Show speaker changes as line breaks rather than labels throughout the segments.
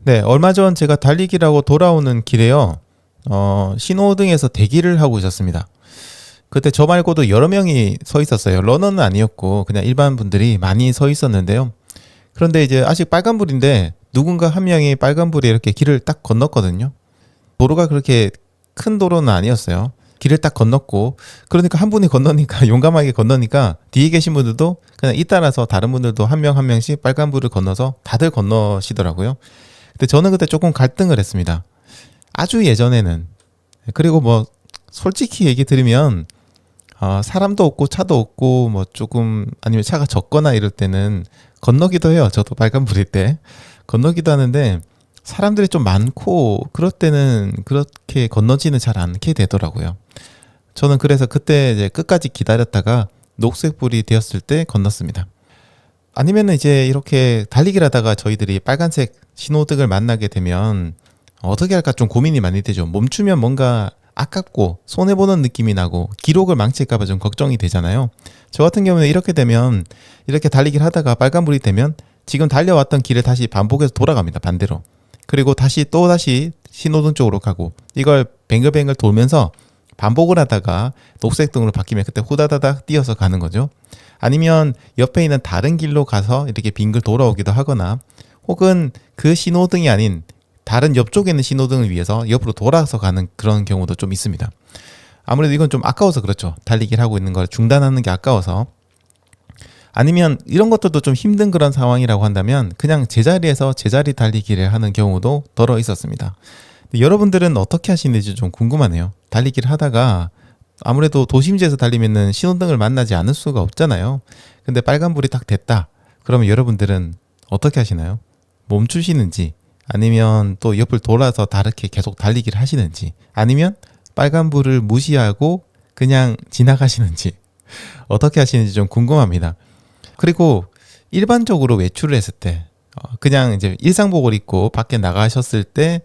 네, 얼마 전 제가 달리기라고 돌아오는 길에요. 신호등에서 대기를 하고 있었습니다. 그때 저 말고도 여러 명이 서 있었어요. 러너는 아니었고 그냥 일반 분들이 많이 서 있었는데요. 그런데 이제 아직 빨간불인데 누군가 한 명이 빨간불에 이렇게 길을 딱 건넜거든요. 도로가 그렇게 큰 도로는 아니었어요. 길을 딱 건넜고 그러니까 한 분이 건너니까 용감하게 건너니까 뒤에 계신 분들도 그냥 잇따라서 다른 분들도 한 명 한 명씩 빨간불을 건너서 다들 건너시더라고요. 근데 저는 그때 조금 갈등을 했습니다. 아주 예전에는. 그리고 뭐 솔직히 얘기 드리면 사람도 없고 차도 없고 뭐 조금 아니면 차가 적거나 이럴 때는 건너기도 해요. 저도 빨간불일 때 건너기도 하는데 사람들이 좀 많고 그럴 때는 그렇게 건너지는 잘 않게 되더라고요. 저는 그래서 그때 이제 끝까지 기다렸다가 녹색불이 되었을 때 건넜습니다. 아니면은 이제 이렇게 달리기를 하다가 저희들이 빨간색 신호등을 만나게 되면 어떻게 할까 좀 고민이 많이 되죠. 멈추면 뭔가 아깝고 손해보는 느낌이 나고 기록을 망칠까봐 좀 걱정이 되잖아요. 저 같은 경우는 이렇게 되면 이렇게 달리기를 하다가 빨간불이 되면 지금 달려왔던 길을 다시 반복해서 돌아갑니다. 반대로. 그리고 다시 또 다시 신호등 쪽으로 가고 이걸 뱅글뱅글 돌면서 반복을 하다가 녹색등으로 바뀌면 그때 후다다닥 뛰어서 가는 거죠. 아니면 옆에 있는 다른 길로 가서 이렇게 빙글 돌아오기도 하거나 혹은 그 신호등이 아닌 다른 옆쪽에 있는 신호등을 위해서 옆으로 돌아서 가는 그런 경우도 좀 있습니다. 아무래도 이건 좀 아까워서 그렇죠. 달리기를 하고 있는 걸 중단하는 게 아까워서. 아니면 이런 것들도 좀 힘든 그런 상황이라고 한다면 그냥 제자리에서 제자리 달리기를 하는 경우도 덜어 있었습니다. 여러분들은 어떻게 하시는지 좀 궁금하네요. 달리기를 하다가 아무래도 도심지에서 달리면은 신호등을 만나지 않을 수가 없잖아요. 근데 빨간불이 딱 됐다. 그러면 여러분들은 어떻게 하시나요? 멈추시는지 아니면 또 옆을 돌아서 다르게 계속 달리기를 하시는지 아니면 빨간불을 무시하고 그냥 지나가시는지 어떻게 하시는지 좀 궁금합니다. 그리고 일반적으로 외출을 했을 때 그냥 이제 일상복을 입고 밖에 나가셨을 때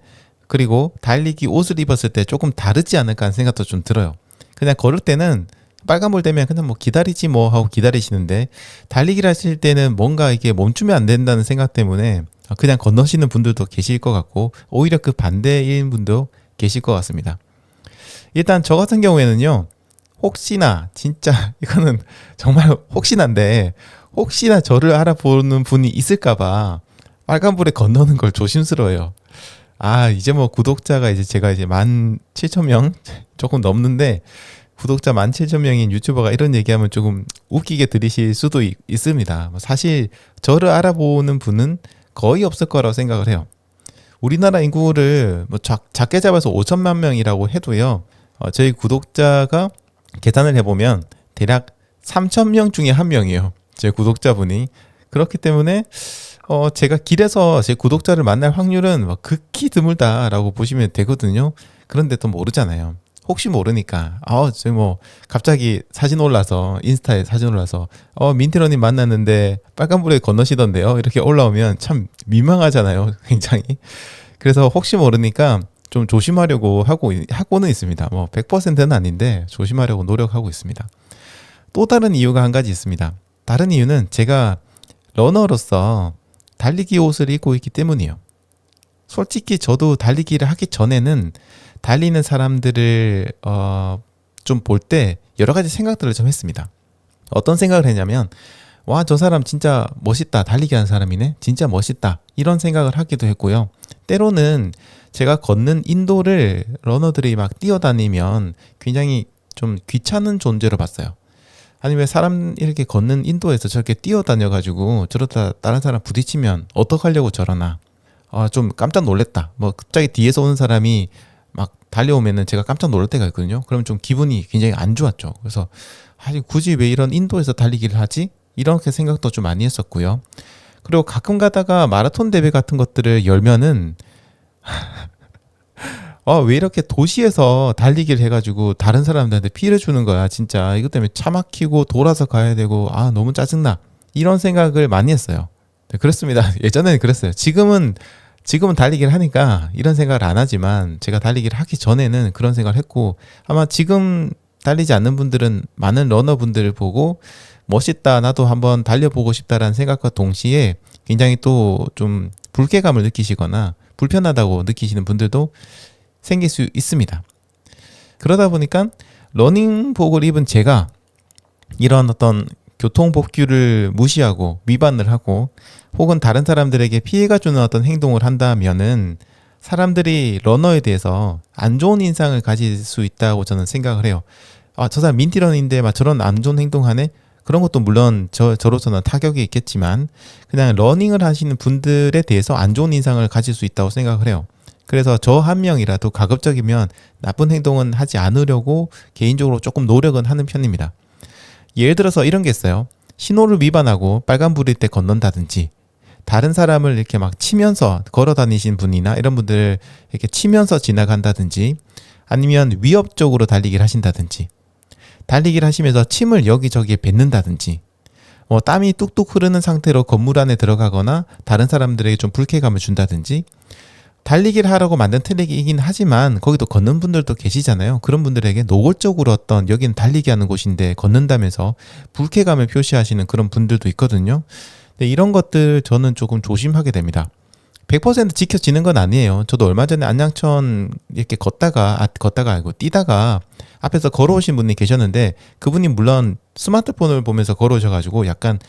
그리고 달리기 옷을 입었을 때 조금 다르지 않을까 하는 생각도 좀 들어요. 그냥 걸을 때는 빨간불 되면 그냥 뭐 기다리지 뭐 하고 기다리시는데 달리기를 하실 때는 뭔가 이게 멈추면 안 된다는 생각 때문에 그냥 건너시는 분들도 계실 것 같고 오히려 그 반대인 분도 계실 것 같습니다. 일단 저 같은 경우에는요. 혹시나 진짜 이거는 정말 혹시나인데 혹시나 저를 알아보는 분이 있을까봐 빨간불에 건너는 걸 조심스러워요. 이제 뭐 구독자가 이제 제가 이제 17,000명 조금 넘는데 구독자 17,000명인 유튜버가 이런 얘기하면 조금 웃기게 들으실 수도 있습니다. 사실 저를 알아보는 분은 거의 없을 거라고 생각을 해요. 우리나라 인구를 뭐 작게 잡아서 5천만 명이라고 해도요. 저희 구독자가 계산을 해보면 대략 3,000명 중에 한 명이에요. 제 구독자분이. 그렇기 때문에 제가 길에서 제 구독자를 만날 확률은 극히 드물다라고 보시면 되거든요. 그런데 또 모르잖아요. 혹시 모르니까 저 뭐 갑자기 사진 올라서 인스타에 사진 올라서 민트러님 만났는데 빨간불에 건너시던데요. 이렇게 올라오면 참 민망하잖아요. 굉장히. 그래서 혹시 모르니까 좀 조심하려고 하고는 있습니다. 뭐 100%는 아닌데 조심하려고 노력하고 있습니다. 또 다른 이유가 한 가지 있습니다. 다른 이유는 제가 러너로서 달리기 옷을 입고 있기 때문이에요. 솔직히 저도 달리기를 하기 전에는 달리는 사람들을 좀 볼 때 여러 가지 생각들을 좀 했습니다. 어떤 생각을 했냐면 와, 저 사람 진짜 멋있다. 달리기 하는 사람이네. 진짜 멋있다. 이런 생각을 하기도 했고요. 때로는 제가 걷는 인도를 러너들이 막 뛰어다니면 굉장히 좀 귀찮은 존재로 봤어요. 아니면 사람 이렇게 걷는 인도에서 저렇게 뛰어다녀가지고 저러다 다른 사람 부딪히면 어떡하려고 저러나. 좀 깜짝 놀랬다. 뭐 갑자기 뒤에서 오는 사람이 막 달려오면은 제가 깜짝 놀랄 때가 있거든요. 그러면 좀 기분이 굉장히 안 좋았죠. 그래서 굳이 왜 이런 인도에서 달리기를 하지? 이렇게 생각도 좀 많이 했었고요. 그리고 가끔 가다가 마라톤 대회 같은 것들을 열면은 왜 이렇게 도시에서 달리기를 해가지고 다른 사람들한테 피해를 주는 거야. 진짜 이것 때문에 차 막히고 돌아서 가야 되고 너무 짜증나. 이런 생각을 많이 했어요. 네, 그렇습니다. 예전에는 그랬어요. 지금은 달리기를 하니까 이런 생각을 안 하지만 제가 달리기를 하기 전에는 그런 생각을 했고 아마 지금 달리지 않는 분들은 많은 러너분들을 보고 멋있다, 나도 한번 달려보고 싶다라는 생각과 동시에 굉장히 또 좀 불쾌감을 느끼시거나 불편하다고 느끼시는 분들도 생길 수 있습니다. 그러다 보니까 러닝복을 입은 제가 이런 어떤 교통법규를 무시하고 위반을 하고 혹은 다른 사람들에게 피해가 주는 어떤 행동을 한다면은 사람들이 러너에 대해서 안 좋은 인상을 가질 수 있다고 저는 생각을 해요. 아, 저 사람 민티런인데 막 저런 안 좋은 행동하네? 그런 것도 물론 저로서는 타격이 있겠지만 그냥 러닝을 하시는 분들에 대해서 안 좋은 인상을 가질 수 있다고 생각을 해요. 그래서 저 한 명이라도 가급적이면 나쁜 행동은 하지 않으려고 개인적으로 조금 노력은 하는 편입니다. 예를 들어서 이런 게 있어요. 신호를 위반하고 빨간불일 때 건넌다든지 다른 사람을 이렇게 막 치면서 걸어 다니신 분이나 이런 분들 이렇게 치면서 지나간다든지 아니면 위협적으로 달리기를 하신다든지 달리기를 하시면서 침을 여기저기에 뱉는다든지 뭐 땀이 뚝뚝 흐르는 상태로 건물 안에 들어가거나 다른 사람들에게 좀 불쾌감을 준다든지 달리기를 하라고 만든 트랙이긴 하지만 거기도 걷는 분들도 계시잖아요. 그런 분들에게 노골적으로 어떤 여기는 달리기 하는 곳인데 걷는다면서 불쾌감을 표시하시는 그런 분들도 있거든요. 근데 이런 것들 저는 조금 조심하게 됩니다. 100% 지켜지는 건 아니에요. 저도 얼마 전에 안양천 이렇게 걷다가 아니고 뛰다가 앞에서 걸어오신 분이 계셨는데 그분이 물론 스마트폰을 보면서 걸어오셔가지고 약간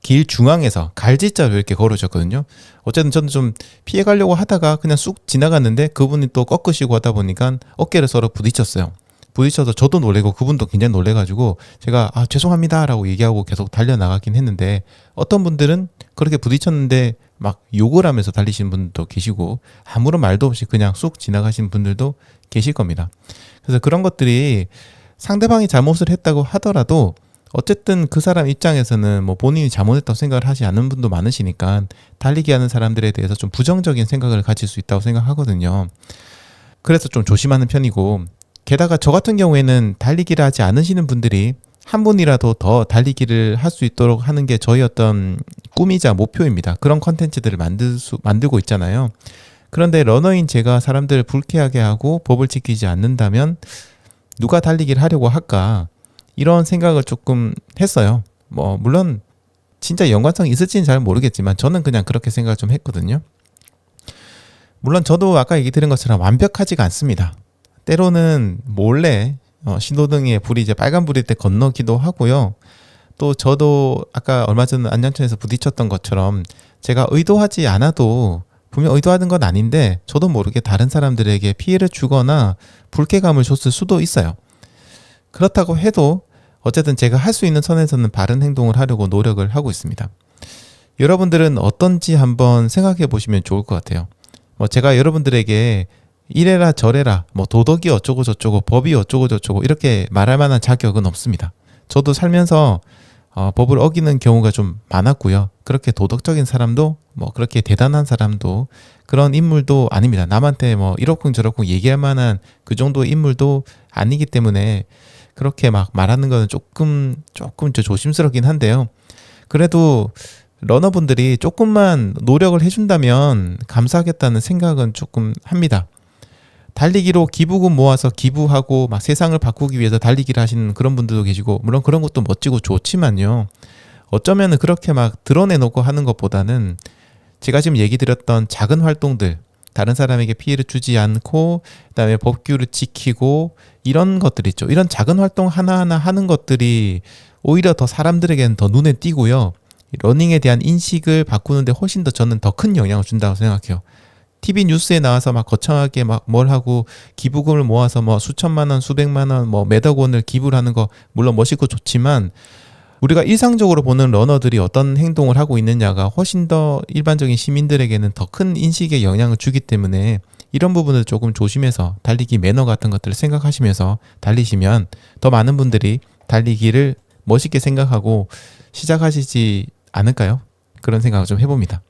길 중앙에서 갈지자로 이렇게 걸어오셨거든요. 어쨌든 저는 좀 피해가려고 하다가 그냥 쑥 지나갔는데 그분이 또 꺾으시고 하다 보니까 어깨를 서로 부딪혔어요. 부딪혀서 저도 놀래고 그분도 굉장히 놀래가지고 제가 죄송합니다 라고 얘기하고 계속 달려나가긴 했는데 어떤 분들은 그렇게 부딪혔는데 막 욕을 하면서 달리시는 분들도 계시고 아무런 말도 없이 그냥 쑥 지나가시는 분들도 계실 겁니다. 그래서 그런 것들이 상대방이 잘못을 했다고 하더라도 어쨌든 그 사람 입장에서는 뭐 본인이 잘못했다고 생각을 하지 않는 분도 많으시니까 달리기 하는 사람들에 대해서 좀 부정적인 생각을 가질 수 있다고 생각하거든요. 그래서 좀 조심하는 편이고 게다가 저 같은 경우에는 달리기를 하지 않으시는 분들이 한 분이라도 더 달리기를 할 수 있도록 하는 게 저희 어떤 꿈이자 목표입니다. 그런 컨텐츠들을 만들고 있잖아요. 그런데 러너인 제가 사람들을 불쾌하게 하고 법을 지키지 않는다면 누가 달리기를 하려고 할까? 이런 생각을 조금 했어요. 뭐 물론 진짜 연관성이 있을지는 잘 모르겠지만 저는 그냥 그렇게 생각을 좀 했거든요. 물론 저도 아까 얘기 드린 것처럼 완벽하지가 않습니다. 때로는 몰래 신호등에 불이 이제 빨간불일 때 건너기도 하고요. 또 저도 아까 얼마 전 안양천에서 부딪혔던 것처럼 제가 의도하지 않아도 분명 의도하는 건 아닌데 저도 모르게 다른 사람들에게 피해를 주거나 불쾌감을 줬을 수도 있어요. 그렇다고 해도 어쨌든 제가 할 수 있는 선에서는 바른 행동을 하려고 노력을 하고 있습니다. 여러분들은 어떤지 한번 생각해 보시면 좋을 것 같아요. 제가 여러분들에게 이래라 저래라 도덕이 어쩌고 저쩌고 법이 어쩌고 저쩌고 이렇게 말할 만한 자격은 없습니다. 저도 살면서 법을 어기는 경우가 좀 많았고요. 그렇게 도덕적인 사람도 그렇게 대단한 사람도 그런 인물도 아닙니다. 남한테 이러쿵저러쿵 얘기할 만한 그 정도 인물도 아니기 때문에 그렇게 막 말하는 거는 조금 조심스럽긴 한데요. 그래도 러너분들이 조금만 노력을 해준다면 감사하겠다는 생각은 조금 합니다. 달리기로 기부금 모아서 기부하고 막 세상을 바꾸기 위해서 달리기를 하시는 그런 분들도 계시고 물론 그런 것도 멋지고 좋지만요. 어쩌면 그렇게 막 드러내놓고 하는 것보다는 제가 지금 얘기 드렸던 작은 활동들 다른 사람에게 피해를 주지 않고 그다음에 법규를 지키고 이런 것들 있죠. 이런 작은 활동 하나하나 하는 것들이 오히려 더 사람들에게는 더 눈에 띄고요. 러닝에 대한 인식을 바꾸는데 훨씬 더 저는 더 큰 영향을 준다고 생각해요. TV 뉴스에 나와서 막 거창하게 막 뭘 하고 기부금을 모아서 수천만 원, 수백만 원, 몇억 원을 기부를 하는 거 물론 멋있고 좋지만 우리가 일상적으로 보는 러너들이 어떤 행동을 하고 있느냐가 훨씬 더 일반적인 시민들에게는 더 큰 인식에 영향을 주기 때문에 이런 부분을 조금 조심해서 달리기 매너 같은 것들을 생각하시면서 달리시면 더 많은 분들이 달리기를 멋있게 생각하고 시작하시지 않을까요? 그런 생각을 좀 해봅니다.